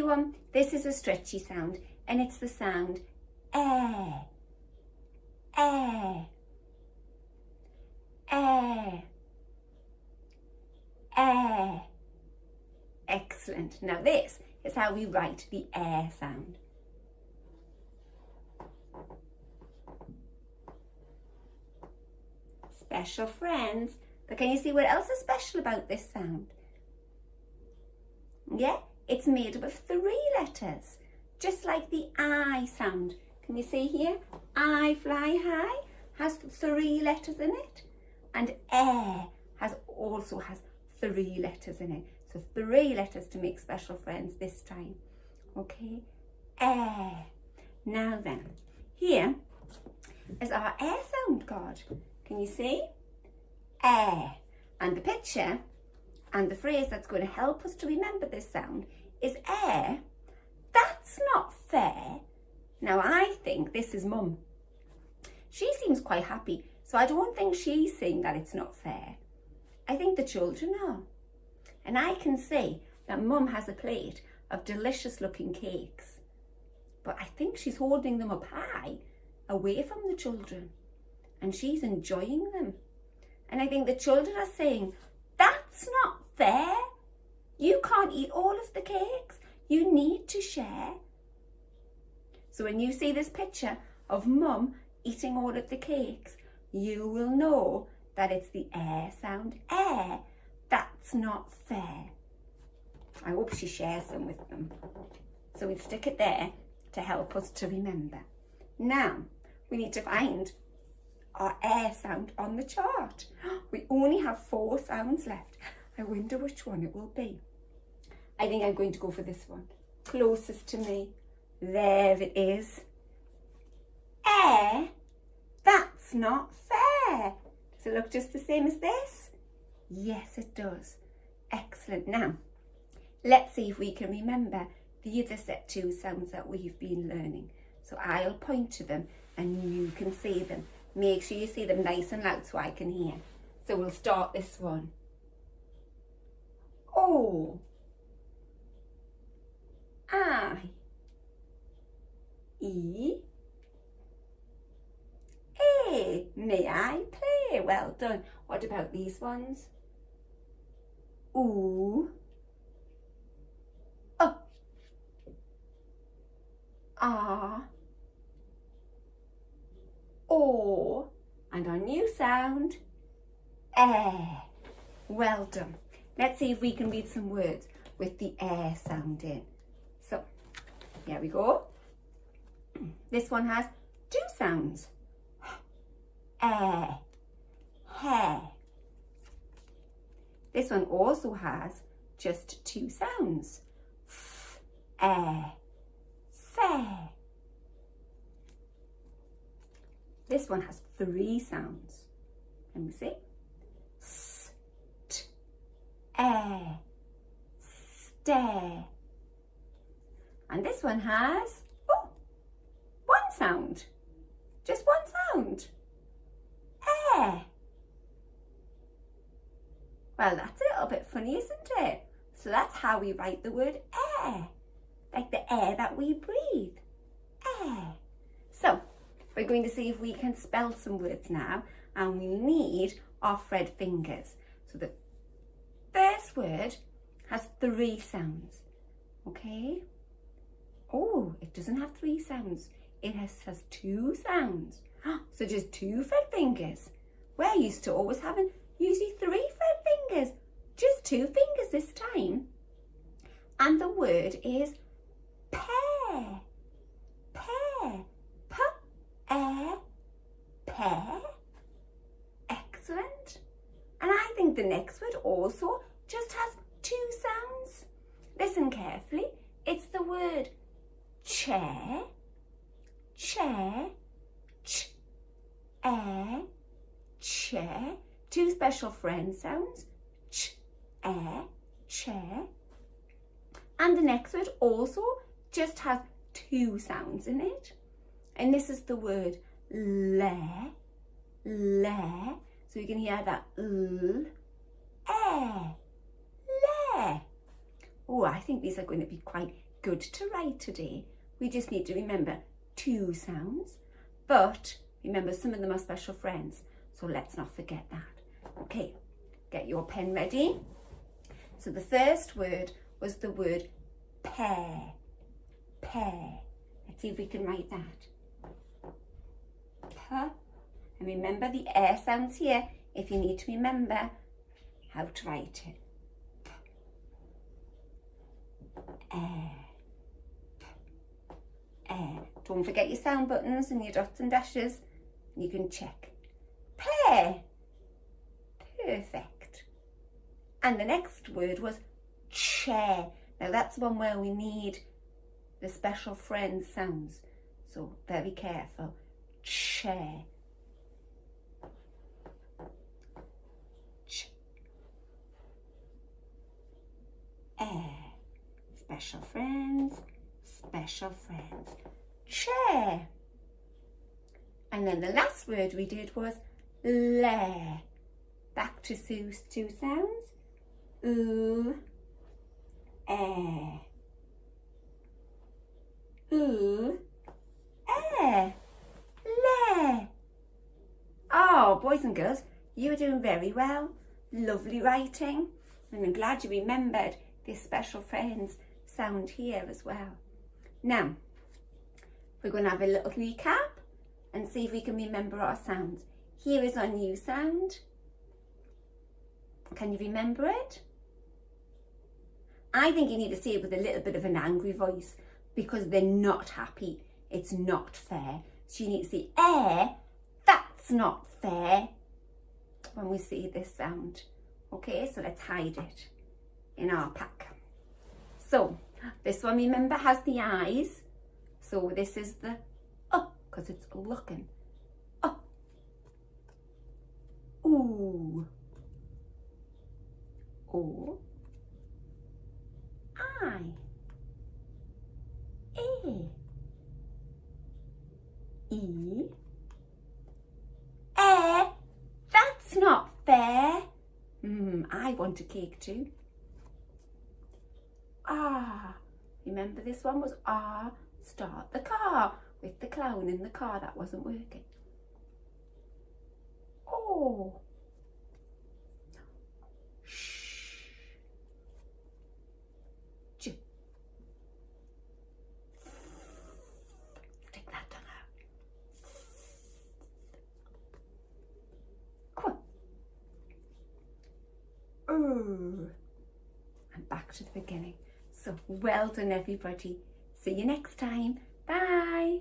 everyone, this is a stretchy sound, and it's the sound air, air, air, air. Excellent. Now this is how we write the air sound. Special friends. But can you see what else is special about this sound? Yeah, it's made up of 3 letters, just like the I sound. Can you see here? I fly high has 3 letters in it, and air also has 3 letters in it. So 3 letters to make special friends this time. Okay, air. Now then, here is our air sound card. Can you see? Air. And the picture and the phrase that's going to help us to remember this sound is air. That's not fair. Now I think this is Mum. She seems quite happy, so I don't think she's saying that it's not fair. I think the children are. And I can see that Mum has a plate of delicious looking cakes, but I think she's holding them up high away from the children, and she's enjoying them. And I think the children are saying, that's not fair. You can't eat all of the cakes. You need to share. So when you see this picture of Mum eating all of the cakes, you will know that it's the air sound, air. That's not fair. I hope she shares them with them. So we'll stick it there to help us to remember. Now, we need to find our air sound on the chart. We only have 4 sounds left. I wonder which one it will be. I think I'm going to go for this one. Closest to me. There it is. Air. That's not fair. Does it look just the same as this? Yes, it does. Excellent. Now, let's see if we can remember the other set 2 sounds that we've been learning. So I'll point to them and you can see them. Make sure you see them nice and loud so I can hear. So we'll start this one. O, I, E, A. May I play? Well done. What about these ones? Oo, Ah, O, and our new sound, air. Well done. Let's see if we can read some words with the air sound in. So, here we go. This one has 2 sounds. Air, hair. This one also has just 2 sounds. F, air, fair. This one has 3 sounds. Let me see. S, t, air, stare. And this one has, 1 sound. Just 1 sound. Air. Well, that's a little bit funny, isn't it? So that's how we write the word air. Like the air that we breathe. Air. So, we're going to see if we can spell some words now, and we need our thread fingers. So the first word has 3 sounds, okay? Oh, it doesn't have 3 sounds. It has 2 sounds. So just 2 thread fingers. We're used to always having usually 3 thread fingers. Just 2 fingers this time. And the word is pear. Pear. P-air. Pear. Excellent. And I think the next word also just has 2 sounds. Listen carefully. It's the word chair. Chair. Ch-air. Chair. 2 special friend sounds. Ch-air. Chair. And the next word also just has 2 sounds in it. And this is the word lair. Lair. So you can hear that l, air, lair. Oh, I think these are going to be quite good to write today. We just need to remember 2 sounds, but remember some of them are special friends, so let's not forget that. Okay, get your pen ready. So the first word was the word pear. Pear. Let's see if we can write that. P. And remember the air sounds here if you need to remember how to write it. P. Air. P. Air. Don't forget your sound buttons and your dots and dashes. You can check. Pear. Perfect. And the next word was chair. Now that's one where we need the special friend sounds. So very careful. Chair. Ch. Air. Special friends. Special friends. Chair. And then the last word we did was lair. Back to Sue's 2 sounds. Ooh, air. Ooh, air. Lair. Oh, boys and girls, you are doing very well. Lovely writing. And I'm glad you remembered this special friends sound here as well. Now, we're going to have a little recap and see if we can remember our sounds. Here is our new sound. Can you remember it? I think you need to say it with a little bit of an angry voice because they're not happy. It's not fair. So you need to say, air, that's not fair, when we say this sound. Okay, so let's hide it in our pack. So this one, remember, has the eyes. So this is the because it's looking. Ooh. O. I. E. E. Air. That's not fair. I want a cake too. Ah. Remember this one was ah. Start the car. With the clown in the car that wasn't working. Oh. Shh. J. Stick that tongue out. Qu. And back to the beginning. So well done, everybody. See you next time. Bye.